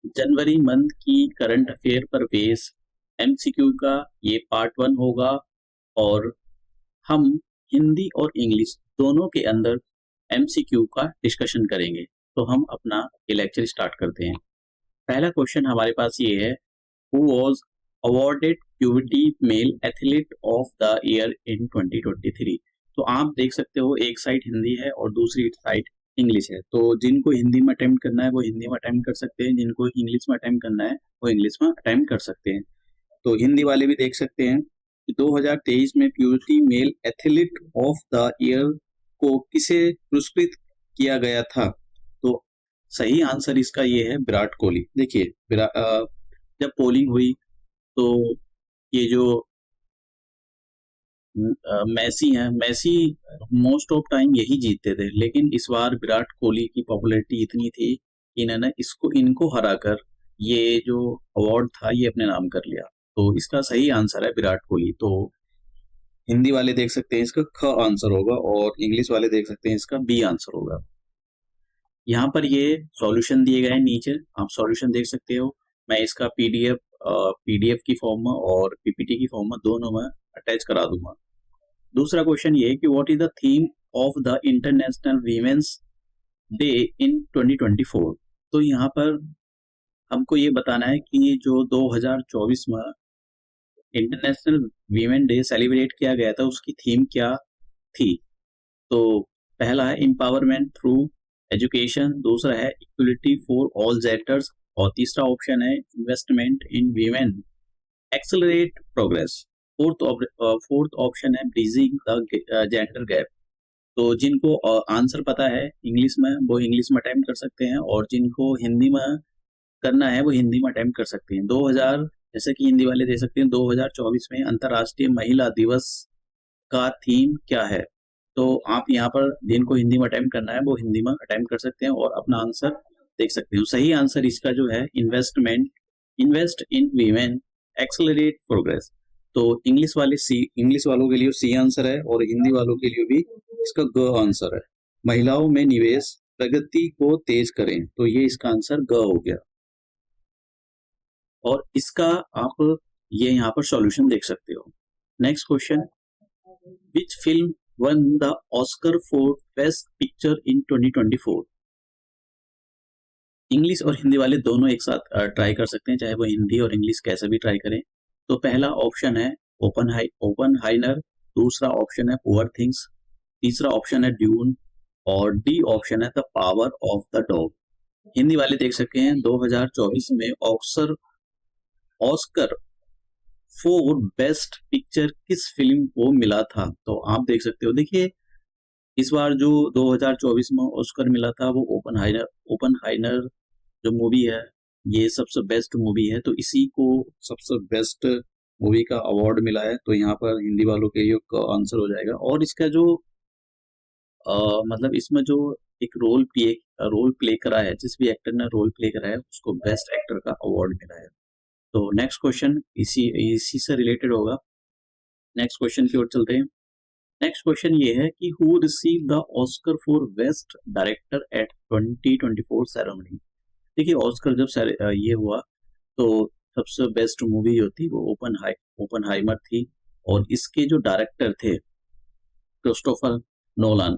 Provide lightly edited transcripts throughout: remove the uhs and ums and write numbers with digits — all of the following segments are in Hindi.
जनवरी मंथ की करंट अफेयर पर बेस एमसीक्यू का ये पार्ट 1 होगा और हम हिंदी और इंग्लिश दोनों के अंदर एमसीक्यू का डिस्कशन करेंगे। तो हम अपना ये लेक्चर स्टार्ट करते हैं। पहला क्वेश्चन हमारे पास ये है, who was awarded cubity male athlete of the year in 2023। तो आप देख सकते हो एक साइड हिंदी है और दूसरी साइड इंग्लिश है। तो जिनको हिंदी में अटेम्प्ट करना है वो हिंदी में अटेम्प्ट कर सकते हैं, जिनको इंग्लिश में अटेम्प्ट करना है वो इंग्लिश में अटेम्प्ट कर सकते हैं। तो हिंदी वाले भी देख सकते हैं कि 2023 में purity male athlete of the year को किसे पुरस्कृत किया गया था। तो सही आंसर इसका ये है विराट कोहली। देखिए जब पोलिंग हुई तो ये जो मैसी हैं, मैसी मोस्ट ऑफ टाइम यही जीतते थे, लेकिन इस बार विराट कोहली की पॉपुलैरिटी इतनी थी कि इन्होंने इनको हराकर ये जो अवार्ड था ये अपने नाम कर लिया। तो इसका सही आंसर है विराट कोहली। तो हिंदी वाले देख सकते हैं इसका ख आंसर होगा और इंग्लिश वाले देख सकते हैं इसका बी आंसर होगा। यहाँ पर ये सॉल्यूशन दिए गए हैं नीचे, आप सॉल्यूशन देख सकते हो। मैं इसका पीडीएफ की फॉर्म में और पीपीटी की फॉर्म में दोनों में अटैच करा दूंगा। दूसरा क्वेश्चन ये है कि what is the theme of the international women's day in 2024। तो यहाँ पर हमको ये बताना है कि जो 2024 में इंटरनेशनल वीमेन डे सेलिब्रेट किया गया था उसकी थीम क्या थी। तो पहला है एम्पावरमेंट थ्रू एजुकेशन, दूसरा है इक्वलिटी फॉर ऑल जेंडर्स और तीसरा ऑप्शन है इन्वेस्टमेंट इन women accelerate progress. Fourth option है ब्रीजिंग द जेंडर गैप। तो जिनको आंसर पता है इंग्लिश में वो इंग्लिश में अटेम्प्ट कर सकते हैं और जिनको हिंदी में करना है वो हिंदी में अटेम्प्ट कर सकते हैं। 2000 जैसे कि हिंदी वाले दे सकते हैं 2024 में अंतर्राष्ट्रीय महिला दिवस का थीम क्या है। तो आप यहाँ पर जिनको हिंदी में अटेम्प्ट करना है वो हिंदी में अटेम्प्ट कर सकते हैं और अपना आंसर देख सकते हो। सही आंसर इसका जो है invest in women accelerate progress. तो इंग्लिश वालों के लिए सी आंसर है और हिंदी वालों के लिए भी इसका ग आंसर है। महिलाओं में निवेश प्रगति को तेज करें, तो ये इसका आंसर ग हो गया। और इसका आप ये यहाँ पर सॉल्यूशन देख सकते हो। Next question, which film one the Oscar for best picture in 2024। English और हिंदी वाले दोनों एक साथ ट्राई कर सकते हैं, चाहे वो हिंदी और इंग्लिश कैसे भी ट्राई करें। तो पहला ऑप्शन है ओपनहाइमर, दूसरा ऑप्शन है पुअर थिंग्स, तीसरा ऑप्शन है ड्यून और डी ऑप्शन है the power of the dog. Hindi वाले देख सकते हैं 2024 में ऑस्कर फॉर बेस्ट पिक्चर किस फिल्म को मिला था। तो आप देख सकते हो, देखिए इस बार जो 2024 में ऑस्कर मिला था वो ओपनहाइमर जो मूवी है ये सबसे बेस्ट मूवी है, तो इसी को सबसे बेस्ट मूवी का अवार्ड मिला है। तो यहाँ पर हिंदी वालों के लिए आंसर हो जाएगा। और इसका जो मतलब इसमें जो एक रोल प्ले करा है, जिस भी एक्टर ने रोल प्ले करा है उसको बेस्ट एक्टर का अवार्ड मिला है। तो नेक्स्ट क्वेश्चन इसी से रिलेटेड होगा। नेक्स्ट क्वेश्चन की ओर चलते हैं। नेक्स्ट क्वेश्चन ये है कि who receive the Oscar for best director at 2024 ceremony. देखिए ऑस्कर जब ये हुआ तो सबसे बेस्ट मूवी जो थी वो ओपनहाइमर थी और इसके जो डायरेक्टर थे क्रिस्टोफर नोलन।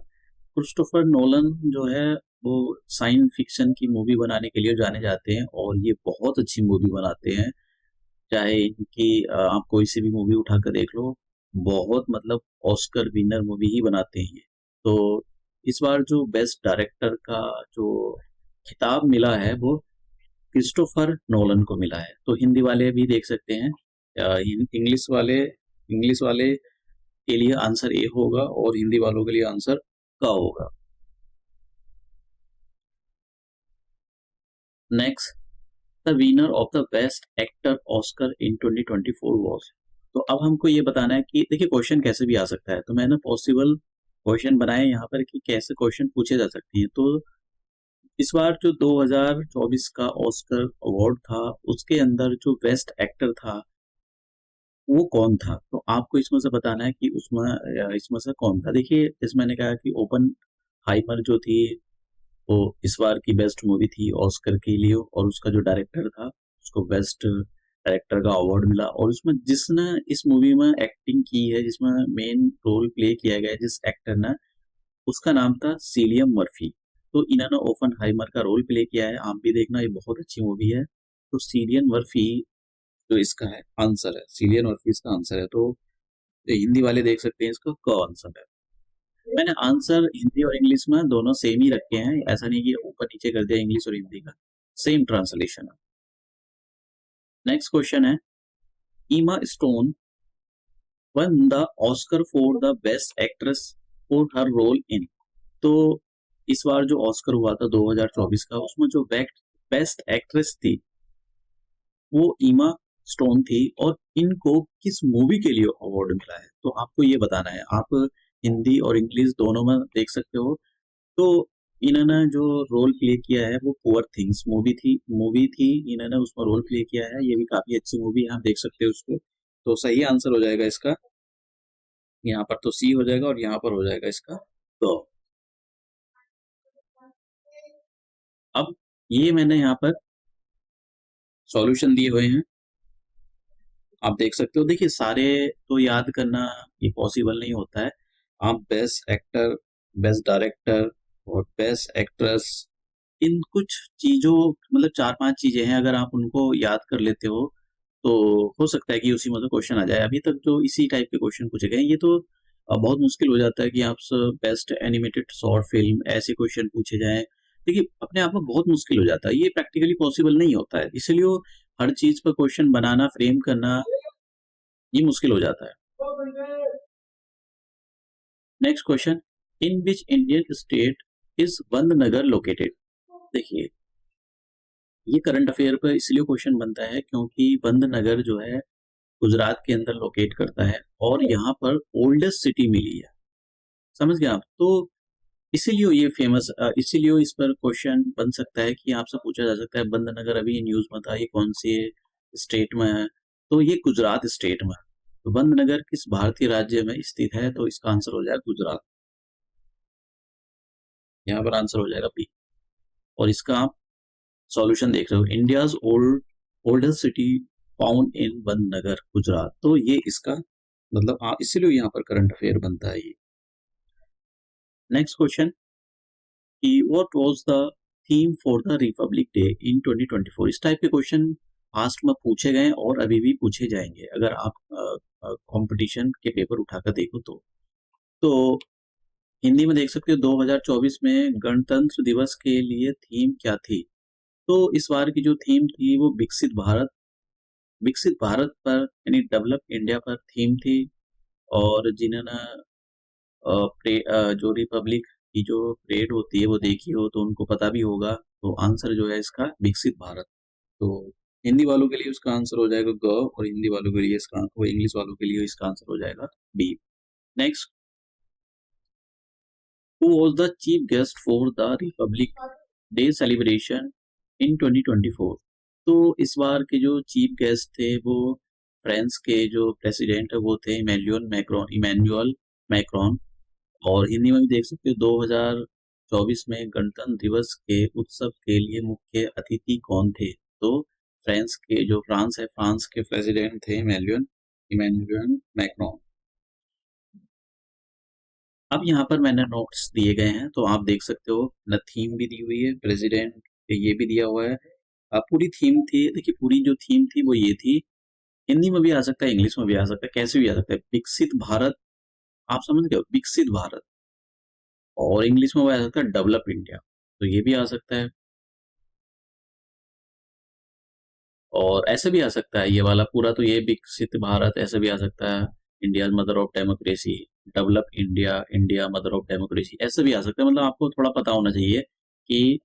क्रिस्टोफर नोलन जो है वो साइंस फिक्शन की मूवी बनाने के लिए जाने जाते हैं और ये बहुत अच्छी मूवी बनाते हैं। चाहे इनकी आप कोई सी भी मूवी उठा कर देख लो, बहुत मतलब ऑस्कर विनर मूवी ही बनाते हैं ये। तो इस बार जो बेस्ट डायरेक्टर का जो खिताब मिला है वो क्रिस्टोफर नोलन को मिला है। तो हिंदी वाले भी देख सकते हैं, इंग्लिश वाले के लिए आंसर ए होगा और हिंदी वालों के लिए आंसर का होगा। Next, the winner of the best actor Oscar in 2024 was. तो अब हमको ये बताना है कि देखिए क्वेश्चन कैसे भी आ सकता है, तो मैंने पॉसिबल क्वेश्चन बनाए यहाँ पर कि कैसे क्वेश्चन पूछे जा सकते हैं। तो इस बार जो 2024 का ऑस्कर अवार्ड था उसके अंदर जो बेस्ट एक्टर था वो कौन था। तो आपको इसमें से बताना है कि इसमें से कौन था। देखिए इसमें मैंने कहा कि ओपन हाइमर जो थी तो इस बार की बेस्ट मूवी थी ऑस्कर के लिए, और उसका जो डायरेक्टर था उसको बेस्ट डायरेक्टर का अवार्ड मिला। और उसमें जिसने इस मूवी में एक्टिंग की है, जिसमें मेन रोल प्ले किया गया है जिस एक्टर ने, उसका नाम था सिलियन मर्फी। तो इन्होंने ओपनहाइमर का रोल प्ले किया है, आप भी देखना, ये बहुत अच्छी मूवी है। तो सिलियन मर्फी जो इसका है आंसर है, सिलियन मर्फी इसका आंसर है। तो हिंदी वाले देख सकते हैं इसका क आंसर है। मैंने आंसर हिंदी और इंग्लिश में दोनों सेम ही रखे हैं, ऐसा नहीं कि ऊपर नीचे कर दिया इंग्लिश और हिंदी का, सेम ट्रांसलेशन है। नेक्स्ट क्वेश्चन है, Emma Stone won the Oscar for the best actress for her role in. तो इस बार जो ऑस्कर हुआ था 2024 का, उसमें जो बेस्ट एक्ट्रेस थी वो ईमा स्टोन थी, और इनको किस मूवी के लिए अवार्ड मिला है, तो आपको ये बताना है। आप हिंदी और इंग्लिश दोनों में देख सकते हो। तो इन्होंने जो रोल प्ले किया है वो पुअर थिंग्स मूवी थी, इन्होंने उसमें रोल प्ले किया है। ये भी काफी अच्छी मूवी है, आप देख सकते हो उसको। तो सही आंसर हो जाएगा इसका, यहाँ पर तो सी हो जाएगा और यहाँ पर हो जाएगा इसका तो। अब ये मैंने यहाँ पर सॉल्यूशन दिए हुए हैं, आप देख सकते हो। देखिए सारे तो याद करना ये पॉसिबल नहीं होता है। आप बेस्ट एक्टर, बेस्ट डायरेक्टर और बेस्ट एक्ट्रेस, इन कुछ चीजों, मतलब 4-5 चीजें हैं, अगर आप उनको याद कर लेते हो तो हो सकता है कि उसी में से क्वेश्चन आ जाए। अभी तक जो इसी टाइप के क्वेश्चन पूछे गए हैं, ये तो बहुत मुश्किल हो जाता है कि आपसे बेस्ट एनिमेटेड शॉर्ट फिल्म ऐसे क्वेश्चन पूछे जाएं। देखिए अपने आप में बहुत मुश्किल हो जाता है, ये प्रैक्टिकली पॉसिबल नहीं होता है, इसलिए वो हर चीज पर क्वेश्चन बनाना, फ्रेम करना, ये मुश्किल हो जाता है। Next question, in which Indian state is Vadnagar located. देखिए ये करंट अफेयर पर इसलिए क्वेश्चन बनता है क्योंकि बंदनगर जो है गुजरात के अंदर लोकेट करता है, और यहाँ पर ओल्डेस्ट सिटी मिली है, समझ गए आप। तो इसीलिए ये फेमस, इसीलिए इस पर क्वेश्चन बन सकता है कि आपसे पूछा जा सकता है बंदनगर अभी न्यूज में था, ये कौन से स्टेट में है, तो ये गुजरात स्टेट में है। तो बंदनगर किस भारतीय राज्य में स्थित है, तो इसका आंसर हो जाएगा गुजरात, यहाँ पर आंसर हो जाएगा बी। और इसका आप सॉल्यूशन देख रहे हो, India's oldest city found in Vadnagar Gujarat. तो ये इसका मतलब इसीलिए यहाँ पर करंट अफेयर बनता है ये। नेक्स्ट क्वेश्चन, कि what was the theme for the Republic day in 2024। इस टाइप के क्वेश्चन पास्ट में पूछे गए और अभी भी पूछे जाएंगे, अगर आप कंपटीशन के पेपर उठाकर देखो तो हिंदी में देख सकते हो 2024 में गणतंत्र दिवस के लिए थीम क्या थी। तो इस बार की जो थीम थी वो विकसित भारत पर यानी डेवलप इंडिया पर थीम थी। और जिन्होंने जो रिपब्लिक की जो परेड होती है वो देखी हो तो उनको पता भी होगा। तो आंसर जो है इसका विकसित भारत। तो हिंदी वालों के लिए उसका आंसर हो जाएगा ग, और हिंदी वालों के लिए इसका, वो इंग्लिश वालों के लिए इसका आंसर हो जाएगा B. Next, who was the chief guest for the Republic Day celebration in 2024। तो इस बार के जो चीफ गेस्ट थे वो फ्रांस के जो प्रेसिडेंट है वो थे इमैनुअल मैक्रोन। और हिंदी में भी देख सकते हो 2024 में गणतंत्र दिवस के उत्सव के लिए मुख्य अतिथि कौन थे। तो फ्रांस के प्रेसिडेंट थे इमैनुअल मैक्रोन। अब यहाँ पर मैंने नोट्स दिए गए हैं, तो आप देख सकते हो न थीम भी दी हुई है, प्रेसिडेंट ये भी दिया हुआ है। पूरी थीम थी, देखिए पूरी जो थीम थी वो ये थी, हिंदी में भी आ सकता है, इंग्लिश में भी आ सकता है, कैसे भी आ सकता है, विकसित भारत, आप समझ गए हो, विकसित भारत। और इंग्लिश में वो आ सकता है डेवलप इंडिया, तो ये भी आ सकता है। और ऐसे भी आ सकता है ये वाला पूरा, तो ये विकसित भारत ऐसे भी आ सकता है, India mother of democracy, develop India, India mother of democracy, ऐसे भी आ सकता है। मतलब आपको थोड़ा पता होना चाहिए कि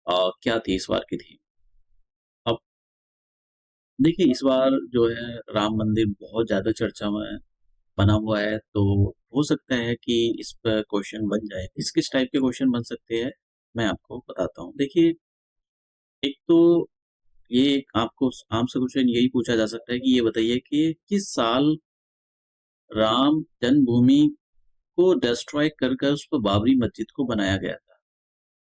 क्या थी इस बार की थी। अब देखिए इस बार जो है राम मंदिर बहुत ज्यादा चर्चा में बना हुआ है, तो हो सकता है कि इस पर क्वेश्चन बन जाए। किस किस टाइप के क्वेश्चन बन सकते हैं मैं आपको बताता हूँ। देखिए एक तो ये आपको आपसे क्वेश्चन यही पूछा जा सकता है कि ये बताइए कि किस साल राम जन्मभूमि को डिस्ट्रॉय कर कर उस पर बाबरी मस्जिद को बनाया गया था।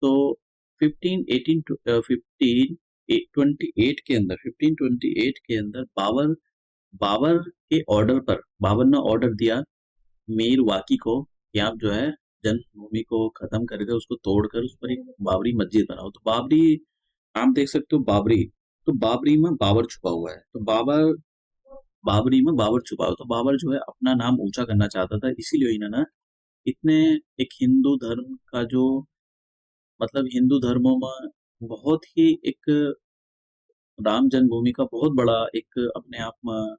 तो 1528 के अंदर 1528 के अंदर बाबर बाबर के ऑर्डर पर बाबर ने ऑर्डर दिया मीर वाकी को कि आप जो है जन्मभूमि को खत्म करके उसको तोड़कर उस पर एक बाबरी मस्जिद बनाओ। तो बाबरी आप देख सकते हो बाबरी, तो बाबरी में बाबर छुपा हुआ है, तो बाबरी में बाबर छुपा हुआ, तो बाबर जो है अपना नाम ऊंचा करना चाहता था, इसीलिए इन्होंने इतने एक हिंदू धर्म का जो मतलब हिंदू धर्मों में बहुत ही एक राम जन्मभूमि का बहुत बड़ा एक अपने आप में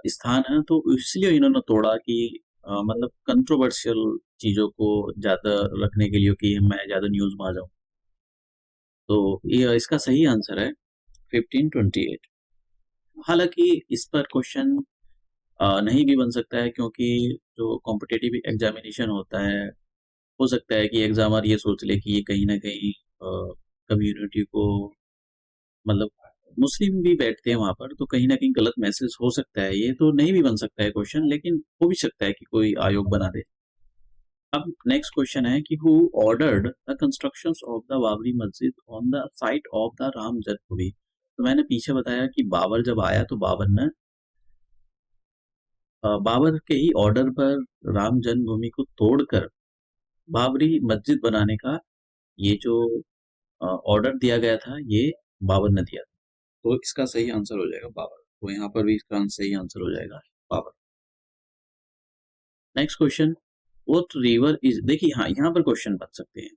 स्थान है, तो इसलिए इन्होंने तोड़ा कि मतलब कंट्रोवर्शियल चीजों को ज्यादा रखने के लिए कि मैं ज्यादा न्यूज में आ जाऊं। तो ये इसका सही आंसर है 1528। हालांकि इस पर क्वेश्चन नहीं भी बन सकता है, क्योंकि जो कॉम्पिटिटिव एग्जामिनेशन होता है हो सकता है कि एग्जामर ये सोच ले कि ये कहीं ना कहीं कम्युनिटी को मतलब मुस्लिम भी बैठते हैं वहां पर, तो कहीं ना कहीं गलत मैसेज हो सकता है, ये तो नहीं भी बन सकता है क्वेश्चन, लेकिन हो भी सकता है कि कोई आयोग बना दे। अब नेक्स्ट क्वेश्चन है कि who ordered the construction of the Babri Masjid on the site of the Ram Janmabhoomi. तो मैंने पीछे बताया कि बाबर जब आया तो बाबर के ही ऑर्डर पर राम जन्मभूमि को तोड़कर बाबरी मस्जिद बनाने का ये जो ऑर्डर दिया गया था, ये बाबर ने दिया था। तो इसका सही आंसर हो जाएगा बाबर, तो यहाँ पर भी इसका सही आंसर हो जाएगा Babar. Next question, what river is, देखिए हाँ यहाँ पर क्वेश्चन बन सकते हैं,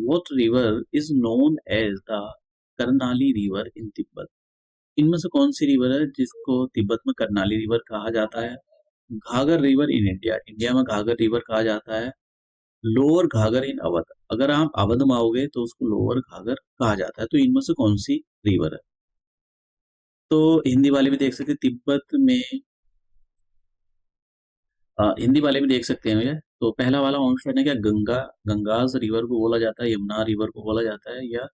what river is known as the Karnali river in Tibet. इनमें से कौन सी रिवर है जिसको तिब्बत में करनाली रिवर कहा जाता है। घाघर रिवर इन इंडिया, इंडिया में घाघर रिवर कहा जाता है। लोअर घाघर इन अवध, अगर आप अवध में आओगे तो उसको लोअर घाघर कहा जाता है। तो इनमें से कौन सी रिवर है। तो हिंदी वाले भी देख सकते हैं तिब्बत में, हिंदी वाले भी देख सकते हैं भैया। तो पहला वाला ऑप्शन है क्या, गंगाज रिवर को बोला जाता है, यमुना रिवर को बोला जाता है, या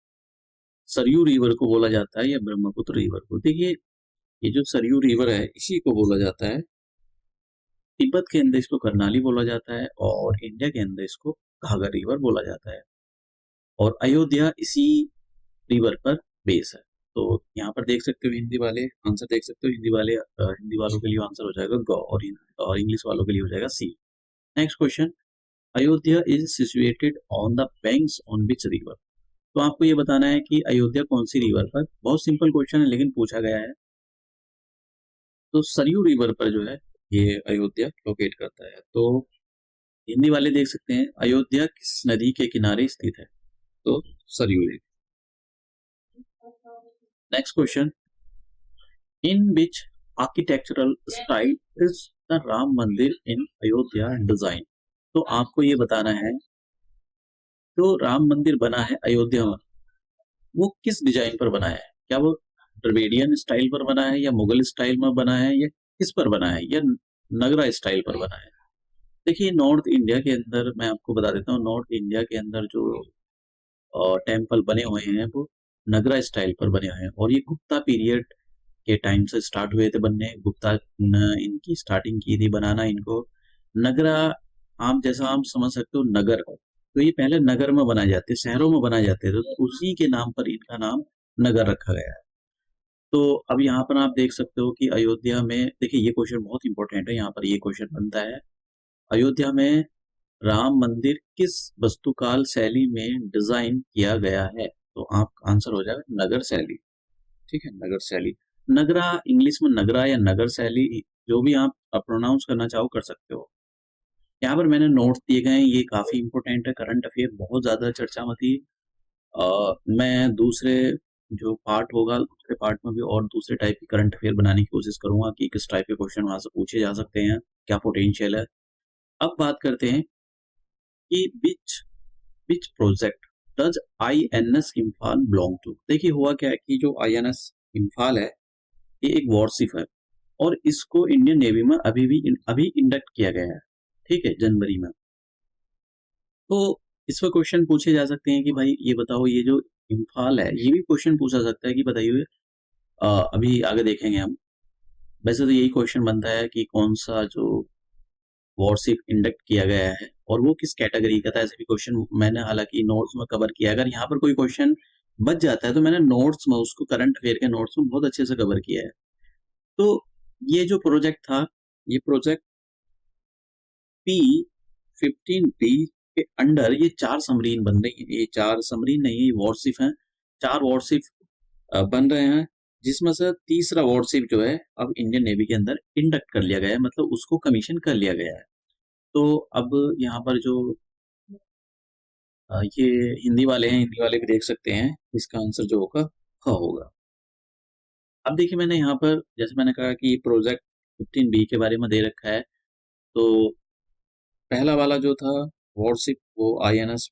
सरयू रिवर को बोला जाता है, या ब्रह्मपुत्र रिवर को। देखिए ये जो सरयू रिवर है इसी को बोला जाता है, तिब्बत के अंदर इसको करनाली बोला जाता है, और इंडिया के अंदर इसको घाघर रिवर बोला जाता है, और अयोध्या इसी रिवर पर बेस है। तो यहाँ पर देख सकते हो हिंदी वाले आंसर देख सकते हो, हिंदी वालों के लिए आंसर हो जाएगा ग, और इंग्लिश वालों के लिए हो जाएगा C. Next question, Ayodhya is situated on the banks on which river. तो आपको ये बताना है कि अयोध्या कौन सी रिवर पर, बहुत सिंपल क्वेश्चन है लेकिन पूछा गया है। तो सरयू रिवर पर जो है ये अयोध्या लोकेट करता है। तो हिंदी वाले देख सकते हैं अयोध्या किस नदी के किनारे स्थित है, तो Saryu river. Next question, in which architectural style is the Ram मंदिर इन अयोध्या डिजाइन। तो आपको ये बताना है जो राम मंदिर बना है अयोध्या में वो किस डिजाइन पर बना है, क्या वो द्रविडियन स्टाइल पर बना है, या मुगल स्टाइल में बना है, या किस पर बना है, या नगरा स्टाइल पर बना है। देखिए नॉर्थ इंडिया के अंदर मैं आपको बता देता हूँ, नॉर्थ इंडिया के अंदर जो टेम्पल बने हुए हैं वो नगरा स्टाइल पर बने हुए हैं, और ये गुप्ता पीरियड के टाइम से स्टार्ट हुए थे बनने। गुप्ता ने इनकी स्टार्टिंग की थी बनाना इनको। नगरा आप जैसा आप समझ सकते हो नगर, तो ये पहले नगर में बनाए जाते, शहरों में बनाए जाते थे, तो उसी के नाम पर इनका नाम नगर रखा गया है। तो अब यहाँ पर आप देख सकते हो कि अयोध्या में, देखिए ये क्वेश्चन बहुत इंपॉर्टेंट है, यहाँ पर ये क्वेश्चन बनता है, अयोध्या में राम मंदिर किस वस्तुकाल शैली में डिजाइन किया गया है। तो आप आंसर हो जाएगा नगर शैली। ठीक है, नगर शैली, नगरा इंग्लिश में नगरा या नगर शैली, जो भी आप प्रोनाउंस करना चाहो कर सकते हो। यहाँ पर मैंने नोट्स दिए गए हैं, ये काफी इंपॉर्टेंट है, करंट अफेयर बहुत ज्यादा चर्चा में थी। मैं दूसरे जो पार्ट होगा दूसरे पार्ट में भी और दूसरे टाइप की करंट अफेयर बनाने की कोशिश करूंगा कि किस टाइप के क्वेश्चन वहां से पूछे जा सकते हैं, क्या पोटेंशियल है। अब बात करते हैं कि which which project does INS Imphal belong to. देखिए हुआ क्या है कि जो INS इम्फाल है ये एक वॉरशिप है, और इसको इंडियन नेवी में अभी इंडक्ट किया गया है, ठीक है, जनवरी में। तो इस पर क्वेश्चन पूछे जा सकते हैं कि भाई ये बताओ, ये जो इम्फाल है ये भी क्वेश्चन पूछा सकता है कि बताइए, अभी आगे देखेंगे हम। वैसे तो यही क्वेश्चन बनता है कि कौन सा जो वॉरशिप इंडक्ट किया गया है और वो किस कैटेगरी का था, ऐसे भी क्वेश्चन मैंने हालांकि नोट्स में कवर किया। अगर यहाँ पर कोई क्वेश्चन बच जाता है तो मैंने नोट्स में उसको करंट अफेयर के नोट्स में बहुत अच्छे से कवर किया है। तो ये जो प्रोजेक्ट था, ये प्रोजेक्ट P15B के अंडर ये 4 सबमरीन बन रही है। ये 4 सबमरीन नहीं, ये वॉरशिप हैं। 4 वॉरशिप बन रहे हैं, जिसमें से तीसरा वॉरशिप जो है अब इंडियन नेवी के अंदर इंडक्ट कर लिया गया है, मतलब उसको कमीशन कर लिया गया है। तो अब यहाँ पर जो ये हिंदी वाले हैं, हिंदी वाले भी देख सकते हैं, इसका आंसर जो होगा हाँ होगा। अब देखिए, मैंने यहाँ पर जैसे मैंने कहा कि प्रोजेक्ट 15B के बारे में दे रखा है। तो पहला वाला जो था वॉरशिप, वो INS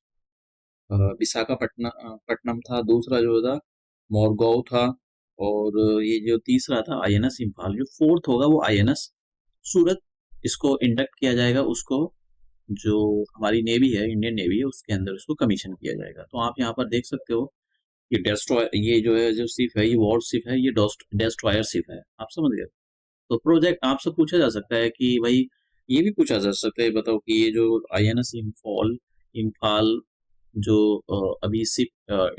विशाखापट्टनम था। दूसरा जो था मोरगांव था। और ये जो तीसरा था INS इम्फाल। जो फोर्थ होगा वो INS सूरत। इसको इंडक्ट किया जाएगा, उसको जो हमारी नेवी है, इंडियन नेवी है, उसके अंदर उसको कमीशन किया जाएगा। तो आप यहाँ पर देख सकते हो ये डेस्ट्रॉय, ये जो है जो शिप है, ये वॉर शिप है, ये डेस्ट्रॉयर शिप है। आप समझ गए। तो प्रोजेक्ट आपसे पूछा जा सकता है कि भाई, ये भी पूछा जा सकता है, बताओ कि ये जो INS इम्फाल जो अभी शिप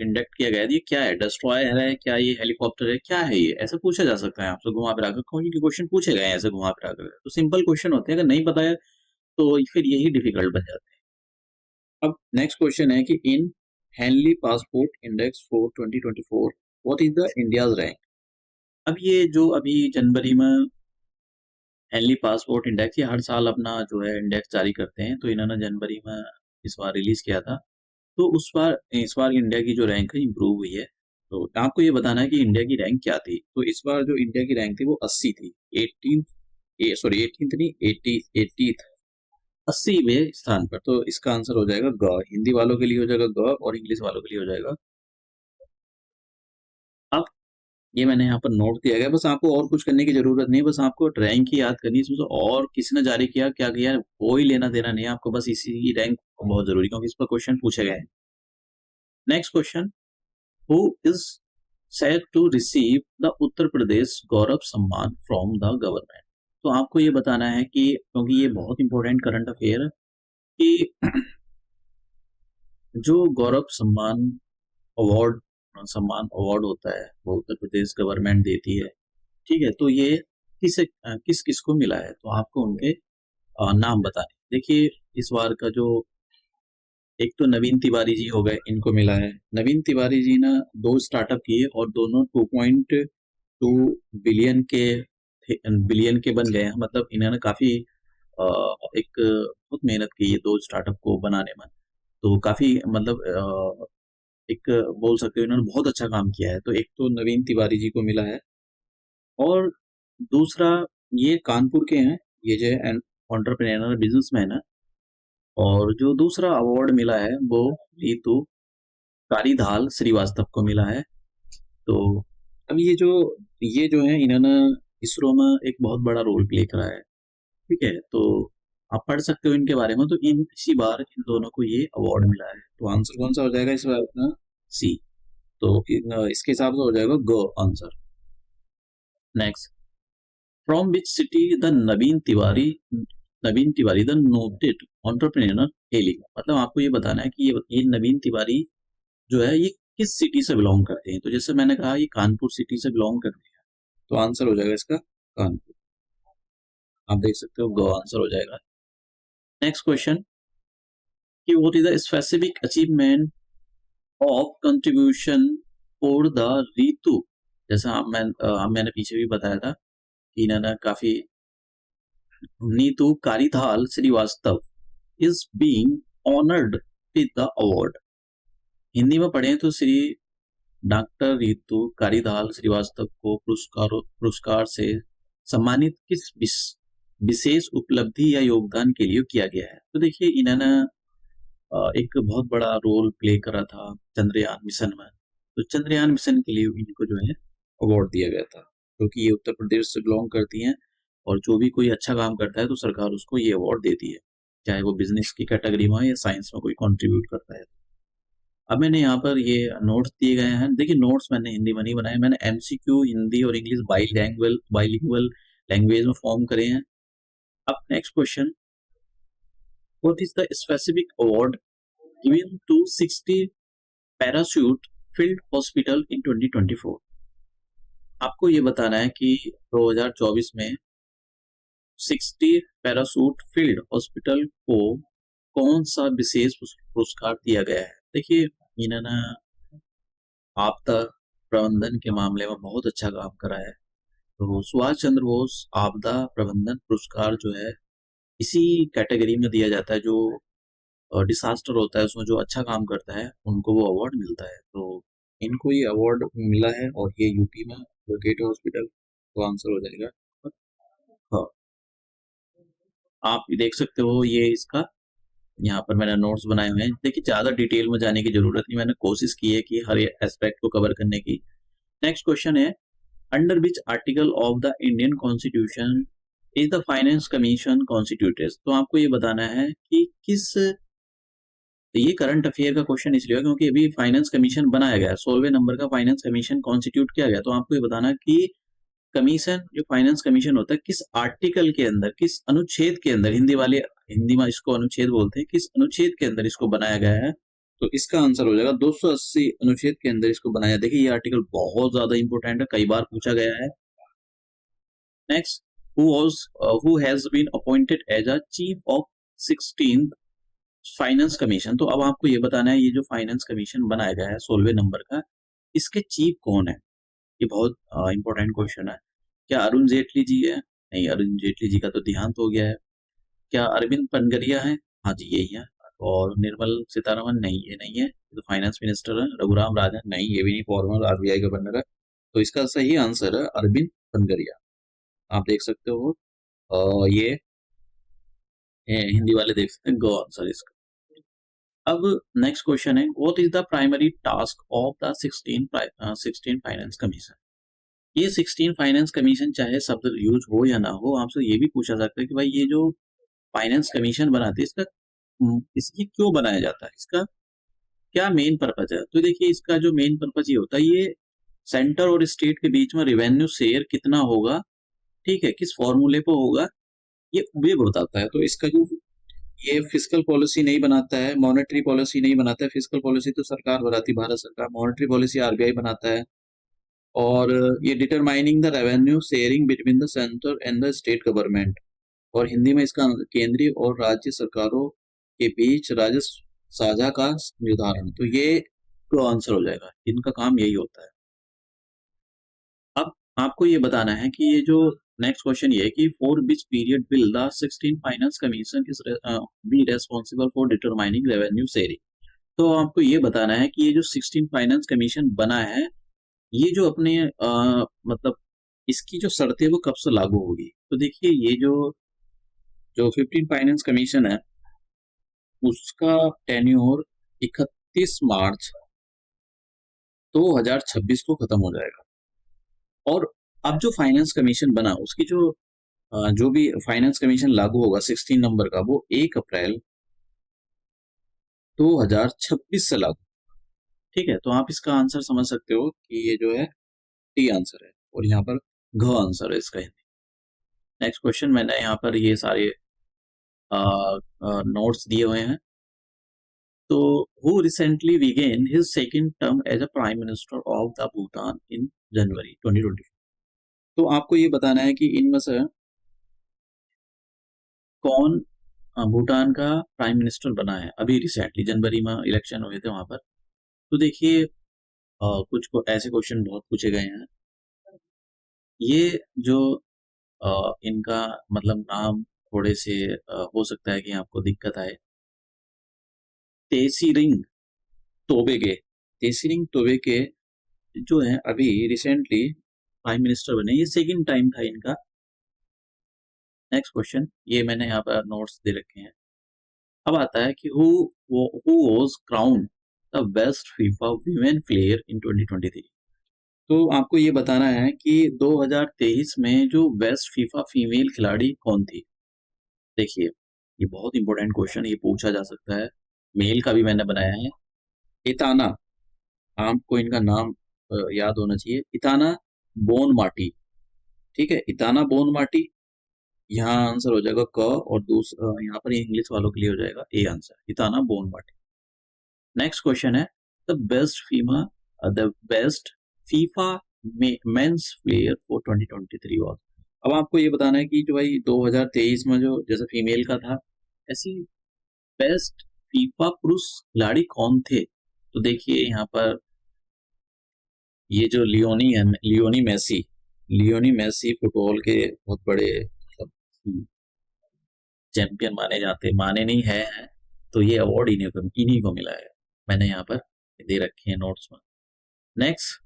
इंडक्ट किया गया है, ये क्या है? डेस्ट्रॉयर है क्या? ये हेलीकॉप्टर है क्या? है ये ऐसा पूछा जा सकता है आपसे घुमा फिरा कर। क्योंकि क्वेश्चन पूछे गए हैं ऐसे घुमा फिरा कर, तो सिंपल क्वेश्चन होते हैं। अगर नहीं पता है तो फिर यही डिफिकल्ट बन जाते हैं। अब नेक्स्ट क्वेश्चन है कि in Henley passport index for 2024 what is the India's rank. अब ये जो अभी जनवरी में हेनली पासपोर्ट इंडेक्स, ये हर साल अपना जो है इंडेक्स जारी करते हैं, तो इन्होंने जनवरी में इस बार रिलीज किया था। तो इस बार इंडिया की जो रैंक है इम्प्रूव हुई है। तो आपको ये बताना है कि इंडिया की रैंक क्या थी। तो इस बार जो इंडिया की रैंक थी वो 80 थी। 18th नहीं, 80th, 80वें स्थान पर। तो इसका आंसर हो जाएगा ग। हिंदी वालों के लिए हो जाएगा ग और इंग्लिश वालों के लिए हो जाएगा। अब ये मैंने यहाँ पर नोट दिया गया, बस आपको और कुछ करने की जरूरत नहीं, बस आपको रैंक ही याद करनी है। इसमें से और किसने जारी किया, क्या किया, कोई लेना देना नहीं है आपको, बस इसी की रैंक बहुत जरूरी, क्योंकि इस पर क्वेश्चन पूछे गए हैं। Next question, who is said to receive the Uttar Pradesh Gaurav Samman from the government. तो आपको ये बताना है कि, क्योंकि ये बहुत इंपॉर्टेंट करंट अफेयर है, कि जो गौरव सम्मान अवार्ड होता है वो उत्तर प्रदेश गवर्नमेंट देती है। ठीक है, तो ये किस किस को मिला है, तो आपको उनके नाम बताने। देखिए, इस बार का जो, एक तो नवीन तिवारी जी हो गए, इनको मिला है। नवीन तिवारी जी ने 2 स्टार्टअप किए और दोनों 2.2 बिलियन के बन गए हैं। मतलब इन्होंने काफी एक बहुत मेहनत की है 2 स्टार्टअप को बनाने में। तो काफी मतलब एक बोल सकते हो इन्होंने बहुत अच्छा काम किया है। तो एक तो नवीन तिवारी जी को मिला है, और दूसरा ये कानपुर के हैं, ये जो है एंटरप्रेन्योर बिजनेसमैन है। और जो दूसरा अवार्ड मिला है वो रीतू कारीधाल श्रीवास्तव को मिला है। तो अब ये जो है, इन्होंने इसरो में एक बहुत बड़ा रोल प्ले करा है। ठीक है, तो आप पढ़ सकते हो इनके बारे में। तो इसी बार इन दोनों को ये अवार्ड मिला है। तो आंसर कौन सा हो जाएगा इस बार अपना? सी। तो इसके हिसाब से हो जाएगा ग answer. Next, from which city the Naveen Tiwari the noted entrepreneur hailing. मतलब आपको ये बताना है कि ये नवीन तिवारी जो है ये किस सिटी से बिलोंग करते हैं। तो जैसे मैंने कहा, ये कानपुर सिटी से बिलोंग करते हैं, तो आंसर हो जाएगा इसका कानपुर। आप देख सकते हो गो आंसर हो जाएगा। नेक्स्ट क्वेश्चन, कि what is the specific achievement of contribution for the Ritu. जैसा मैंने पीछे भी बताया था कि इन्होंने काफी, Neetu Karidhal Srivastava is being honoured with the award. Hindi में पढ़े तो श्री डॉक्टर रीतू कारीधाल श्रीवास्तव को पुरस्कार से सम्मानित किस विशेष उपलब्धि या योगदान के लिए किया गया है। तो देखिए, इन्होंने एक बहुत बड़ा रोल प्ले करा था चंद्रयान मिशन में। तो चंद्रयान मिशन के लिए इनको जो है अवार्ड दिया गया था, क्योंकि ये उत्तर प्रदेश से बिलोंग करती हैं। और जो भी कोई अच्छा काम करता है तो सरकार उसको ये अवार्ड देती है, चाहे वो बिजनेस की कैटेगरी में या साइंस में कोई कंट्रीब्यूट करता है। अब मैंने यहाँ पर ये नोट्स दिए गए हैं। देखिए, नोट्स मैंने हिंदी में नहीं बनाए, मैंने MCQ हिंदी और इंग्लिश बाईलिंगुअल लैंग्वेज में फॉर्म करे हैं। अब next question, What is the specific award given to 60 parachute filled hospital in 2024? आपको ये बताना है कि 2024 में 60 पैरासूट फील्ड हॉस्पिटल को कौन सा विशेष पुरस्कार दिया गया है। देखिए, इन्होंने आपदा प्रबंधन के मामले में बहुत अच्छा काम करा है, तो सुभाष चंद्र बोस आपदा प्रबंधन पुरस्कार जो है इसी कैटेगरी में दिया जाता है। जो डिसास्टर होता है उसमें जो अच्छा काम करता है उनको वो अवार्ड मिलता है, तो इनको ये अवार्ड मिला है और ये यूपी में लोकेट हॉस्पिटल, तो आंसर हो जाएगा हाँ। आप देख सकते हो ये इसका यहाँ पर मैंने नोट्स बनाए हुए हैं। देखिए, ज्यादा डिटेल में जाने की जरूरत नहीं, मैंने कोशिश की है कि हर एस्पेक्ट को कवर करने की। नेक्स्ट क्वेश्चन है, under which article of the Indian constitution is the finance commission constituted. तो आपको ये बताना है कि किस, ये करंट अफेयर का क्वेश्चन इसलिए क्योंकि अभी फाइनेंस कमीशन बनाया गया है, 16वें नंबर का फाइनेंस कमीशन कॉन्स्टिट्यूट किया गया। तो आपको ये बताना कि कमीशन, जो फाइनेंस कमीशन होता है, किस आर्टिकल के अंदर, किस अनुच्छेद के अंदर, हिंदी में इसको अनुच्छेद बोलते हैं, किस अनुच्छेद के अंदर इसको बनाया गया है। तो इसका आंसर हो जाएगा 280 अनुच्छेद के अंदर इसको बनाया। देखिए, ये आर्टिकल बहुत ज्यादा इंपॉर्टेंट है, कई बार पूछा गया है। Next, who has been appointed as a chief of 16th finance commission. तो अब आपको ये बताना है, ये जो फाइनेंस कमीशन बनाया गया है 16वें नंबर का, इसके चीफ कौन है। ये बहुत इंपॉर्टेंट क्वेश्चन है। क्या अरुण जेटली जी है? नहीं, अरुण जेटली जी का तो देहांत हो गया है। क्या अरविंद पनगरिया है? हाँ जी, यही है। और निर्मल सीतारमन? नहीं, ये नहीं है, ये तो फाइनेंस मिनिस्टर है। रघुराम राजन? नहीं, ये भी नहीं, फॉर्मर आरबीआई गवर्नर है। तो इसका सही आंसर है अरविंद पनगरिया। आप देख सकते हो ये हिंदी वाले देख सकते हैं, गो आंसर इसका। अब नेक्स्ट क्वेश्चन है, what is the primary task of the 16 finance commission. ये 16 फाइनेंस कमीशन, चाहे शब्द यूज हो या ना हो, आपसे ये भी पूछा सकता है कि भाई ये जो फाइनेंस कमीशन बनाती है इसका इसकी क्यों बनाया जाता है, इसका क्या मेन पर्पज है। तो देखिए, इसका जो मेन पर्पज ये होता है, ये सेंटर और स्टेट के बीच में रेवेन्यू शेयर कितना होगा, ठीक है, किस फॉर्मूले पे होगा, ये बताता है। तो इसका जो ये फिस्कल पॉलिसी नहीं बनाता है, मॉनेटरी पॉलिसी नहीं बनाता है। फिस्कल पॉलिसी तो सरकार बनाती है, भारत सरकार। मॉनेटरी पॉलिसी आरबीआई बनाता है। और ये determining the revenue sharing between the centre and the state government, और हिंदी में इसका केंद्रीय और राज्य सरकारों के बीच राजस्व साझा का निर्धारण। तो ये तो आंसर हो जाएगा, इनका काम यही होता है। अब आपको ये बताना है कि ये जो नेक्स्ट क्वेश्चन ये है कि for which period will the 16 finance commission is B responsible for determining revenue sharing. तो आपको ये बताना है कि ये जो 16 फाइनेंस कमीशन बना है, ये जो अपने मतलब इसकी जो शर्तें वो कब से लागू होगी। तो देखिए, ये जो 15 फाइनेंस कमीशन है उसका टेन्योर 31 मार्च 2026 को खत्म हो जाएगा। और अब जो फाइनेंस कमीशन बना उसकी जो भी फाइनेंस कमीशन लागू होगा 16 नंबर का, वो 1 अप्रैल 2026 से लागू। ठीक है, तो आप इसका आंसर समझ सकते हो कि ये जो है टी आंसर है, और यहाँ पर घ आंसर है इसका हिंदी। नेक्स्ट क्वेश्चन, मैंने यहाँ पर ये सारे नोट्स दिए हुए हैं। तो who recently began his second term as a prime minister of the Bhutan in January 2020। तो आपको ये बताना है कि इनमें से कौन भूटान का प्राइम मिनिस्टर बना है अभी रिसेंटली, जनवरी में इलेक्शन हुए थे वहां पर। तो देखिए, कुछ को ऐसे क्वेश्चन बहुत पूछे गए हैं। ये जो इनका मतलब नाम थोड़े से हो सकता है कि आपको दिक्कत आए। तेसीरिंग तोबेगे, तेसीरिंग तोबेगे जो है अभी रिसेंटली प्राइम मिनिस्टर बने, ये सेकंड टाइम था इनका। नेक्स्ट क्वेश्चन, ये मैंने यहाँ पर नोट्स दे रखे हैं। अब आता है कि who was crowned the best FIFA women player in 2023। तो आपको ये बताना है कि 2023 में जो बेस्ट फीफा फीमेल खिलाड़ी कौन थी। देखिए, ये बहुत इंपॉर्टेंट क्वेश्चन, ये पूछा जा सकता है। मेल का भी मैंने बनाया है, इताना, आपको इनका नाम याद होना चाहिए, इताना बोन माटी। ठीक है, इताना बोन माटी यहाँ आंसर हो जाएगा क, और दूसरा यहाँ पर इंग्लिश वालों के लिए हो जाएगा A answer, Aitana Bonmati. Next question है, the best FIFA men's player for 2023 was. अब आपको ये बताना है कि जो भाई 2023 में जो जैसे फीमेल का था, ऐसी बेस्ट फीफा पुरुष खिलाड़ी कौन थे। तो देखिए यहाँ पर ये जो लियोनी मेसी फुटबॉल के बहुत बड़े चैंपियन माने जाते, माने नहीं है, तो ये अवार्ड इन्हीं को मिला है। मैंने यहाँ पर दे रखे हैं नोट्स में। नेक्स्ट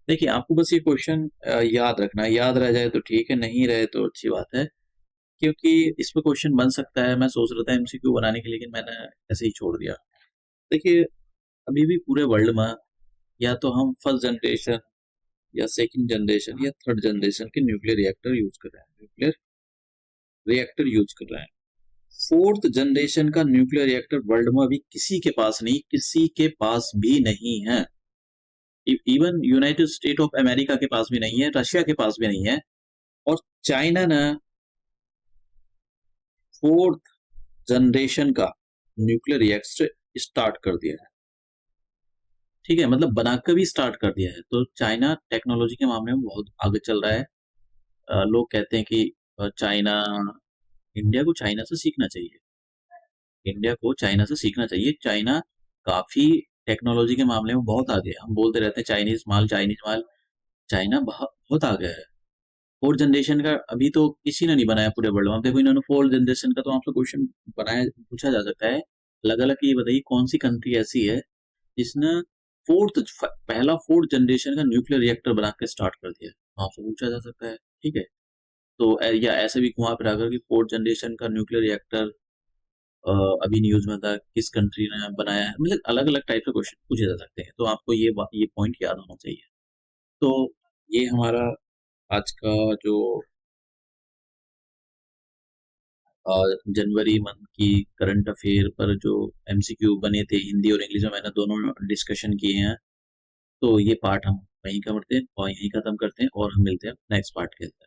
देखिए, आपको बस ये क्वेश्चन याद रखना है, याद रह जाए तो ठीक है, नहीं रहे तो अच्छी बात है, क्योंकि इस पे क्वेश्चन बन सकता है। मैं सोच रहा था एमसीक्यू बनाने के लिए, लेकिन मैंने ऐसे ही छोड़ दिया। देखिए, अभी भी पूरे वर्ल्ड में या तो हम फर्स्ट जनरेशन या सेकंड जनरेशन या थर्ड जनरेशन के न्यूक्लियर रिएक्टर यूज कर रहे हैं। फोर्थ जनरेशन का न्यूक्लियर रिएक्टर वर्ल्ड में अभी किसी के पास भी नहीं है। Even United state of America के पास भी नहीं है, रशिया के पास भी नहीं है, और चाइना ने फोर्थ जनरेशन का न्यूक्लियर रिएक्टर स्टार्ट कर दिया है। ठीक है, मतलब बनाकर भी स्टार्ट कर दिया है। तो चाइना टेक्नोलॉजी के मामले में बहुत आगे चल रहा है। लोग कहते हैं कि इंडिया को चाइना से सीखना चाहिए। चाइना काफी टेक्नोलॉजी के मामले में बहुत आगे है। हम बोलते रहते हैं चाइनीज माल। चाइना बहुत आगे है। फोर्थ जनरेशन का अभी तो किसी ने नहीं बनाया पूरे वर्ल्ड में। देखो, इन्होंने फोर्थ जनरेशन का तो आपसे क्वेश्चन पूछा जा सकता है अलग अलग। ये बताइए कौन सी कंट्री ऐसी है जिसने पहला फोर्थ जनरेशन का न्यूक्लियर रिएक्टर बना के स्टार्ट कर दिया, आपसे पूछा जा सकता है। ठीक है, तो या ऐसे भी वहां पर आकर कि फोर्थ जनरेशन का न्यूक्लियर रिएक्टर अभी न्यूज में था, किस कंट्री ने बनाया है। मतलब अलग अलग टाइप के क्वेश्चन पूछे जा सकते हैं, तो आपको ये पॉइंट याद होना चाहिए। तो ये हमारा आज का जो जनवरी मंथ की करंट अफेयर पर जो एमसीक्यू बने थे हिंदी और इंग्लिश में, मैंने दोनों डिस्कशन किए हैं। तो ये पार्ट हम वहीं करते हैं और यहीं खत्म करते हैं, और हम मिलते हैं नेक्स्ट पार्ट के अंदर।